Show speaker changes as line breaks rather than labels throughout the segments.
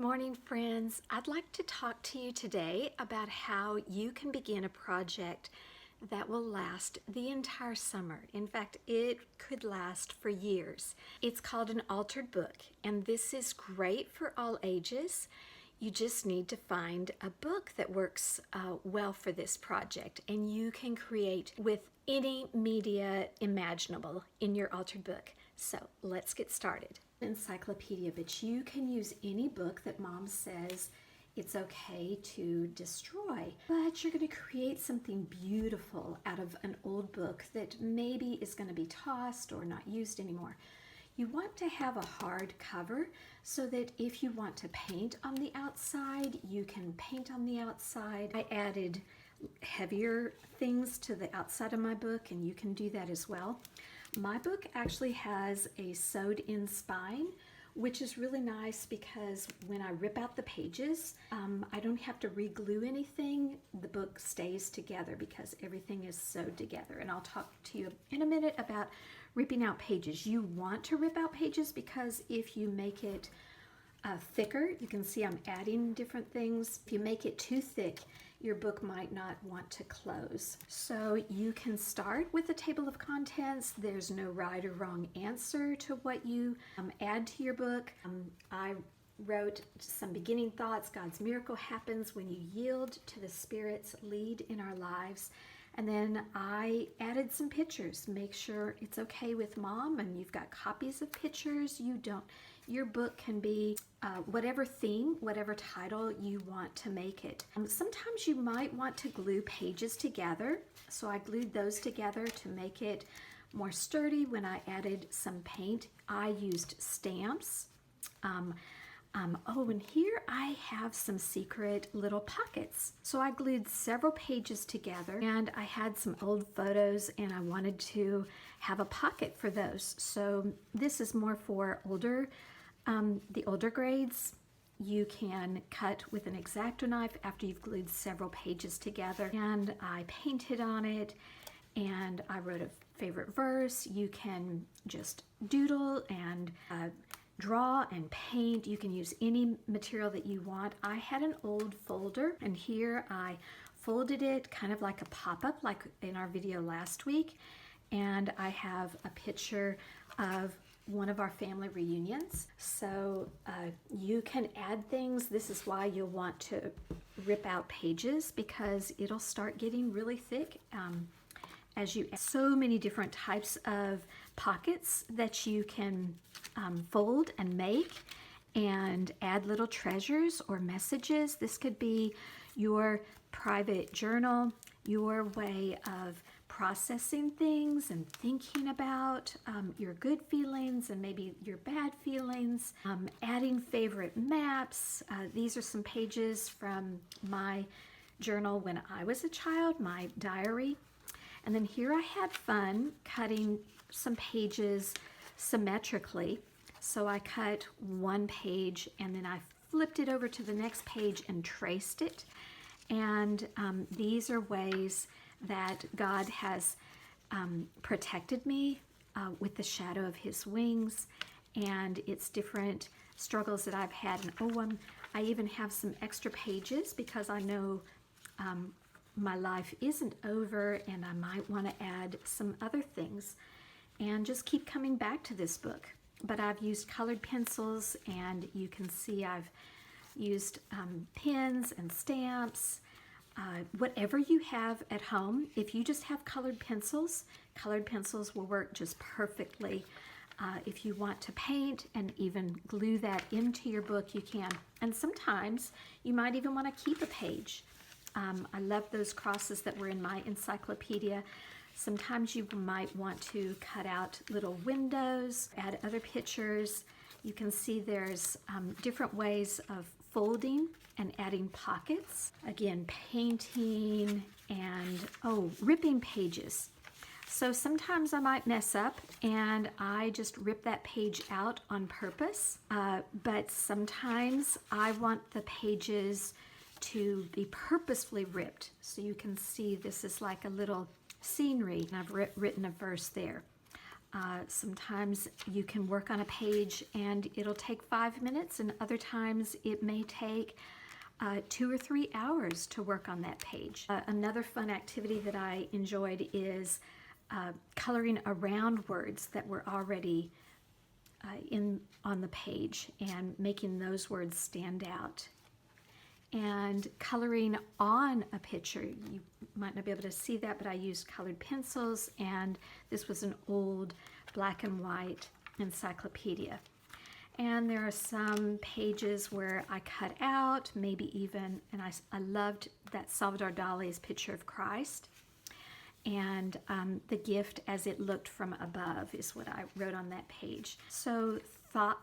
Morning, friends. I'd like to talk to you today about how you can begin a project that will last the entire summer. In fact, it could last for years. It's called an altered book, and this is great for all ages. You just need to find a book that works well for this project, and you can create with any media imaginable in your altered book. So let's get started. Encyclopedia, but you can use any book that mom says it's okay to destroy, but you're going to create something beautiful out of an old book that maybe is going to be tossed or not used anymore. You want to have a hard cover so that if you want to paint on the outside, you can paint on the outside. I added heavier things to the outside of my book, and you can do that as well. My book actually has a sewed in spine, which is really nice because when I rip out the pages, I don't have to re-glue anything. The book stays together because everything is sewed together. And I'll talk to you in a minute about ripping out pages. You want to rip out pages because if you make it thicker, you can see I'm adding different things. If you make it too thick, your book might not want to close. So you can start with a table of contents. There's no right or wrong answer to what you add to your book. I wrote some beginning thoughts. God's miracle happens when you yield to the Spirit's lead in our lives. And then I added some pictures. Make sure it's okay with mom and you've got copies of pictures. Your book can be whatever theme, whatever title you want to make it. Sometimes you might want to glue pages together. So I glued those together to make it more sturdy. When I added some paint, I used stamps. And here I have some secret little pockets. So I glued several pages together, and I had some old photos and I wanted to have a pocket for those. So this is more for the older grades. You can cut with an X-Acto knife after you've glued several pages together. And I painted on it and I wrote a favorite verse. You can just doodle and draw and paint. You can use any material that you want. I had an old folder, and here I folded it kind of like a pop-up, like in our video last week. And I have a picture of one of our family reunions. So you can add things. This is why you'll want to rip out pages, because it'll start getting really thick as you add. So many different types of pockets that you can fold and make and add little treasures or messages. This could be your private journal, your way of processing things and thinking about your good feelings and maybe your bad feelings, adding favorite maps. These are some pages from my journal when I was a child, my diary. And then here I had fun cutting some pages symmetrically. So I cut one page and then I flipped it over to the next page and traced it. And these are ways that God has protected me with the shadow of his wings, and it's different struggles that I've had. And I even have some extra pages because I know my life isn't over and I might want to add some other things and just keep coming back to this book. But I've used colored pencils, and you can see I've used pens and stamps. Whatever you have at home, if you just have colored pencils will work just perfectly. If you want to paint and even glue that into your book, you can. And sometimes you might even want to keep a page. I love those crosses that were in my encyclopedia. Sometimes you might want to cut out little windows, add other pictures. You can see there's different ways of folding and adding pockets. Again, painting and, ripping pages. So sometimes I might mess up and I just rip that page out on purpose. But sometimes I want the pages to be purposefully ripped. So you can see this is like a little scenery, and I've written a verse there. Sometimes you can work on a page and it'll take 5 minutes, and other times it may take 2 or 3 hours to work on that page. Another fun activity that I enjoyed is coloring around words that were already on the page and making those words stand out. And coloring on a picture, you might not be able to see that, but I used colored pencils, and this was an old black and white encyclopedia. And there are some pages where I cut out, maybe even, and I loved that Salvador Dali's picture of Christ. And the gift as it looked from above is what I wrote on that page. So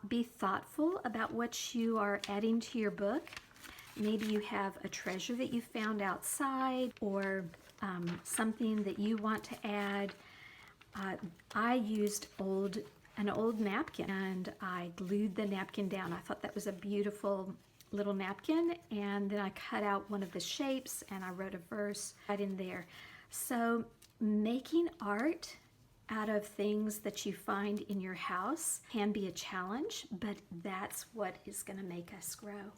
be thoughtful about what you are adding to your book. Maybe you have a treasure that you found outside, or something that you want to add. I used an old napkin, and I glued the napkin down. I thought that was a beautiful little napkin, and then I cut out one of the shapes and I wrote a verse right in there. So making art out of things that you find in your house can be a challenge, but that's what is going to make us grow.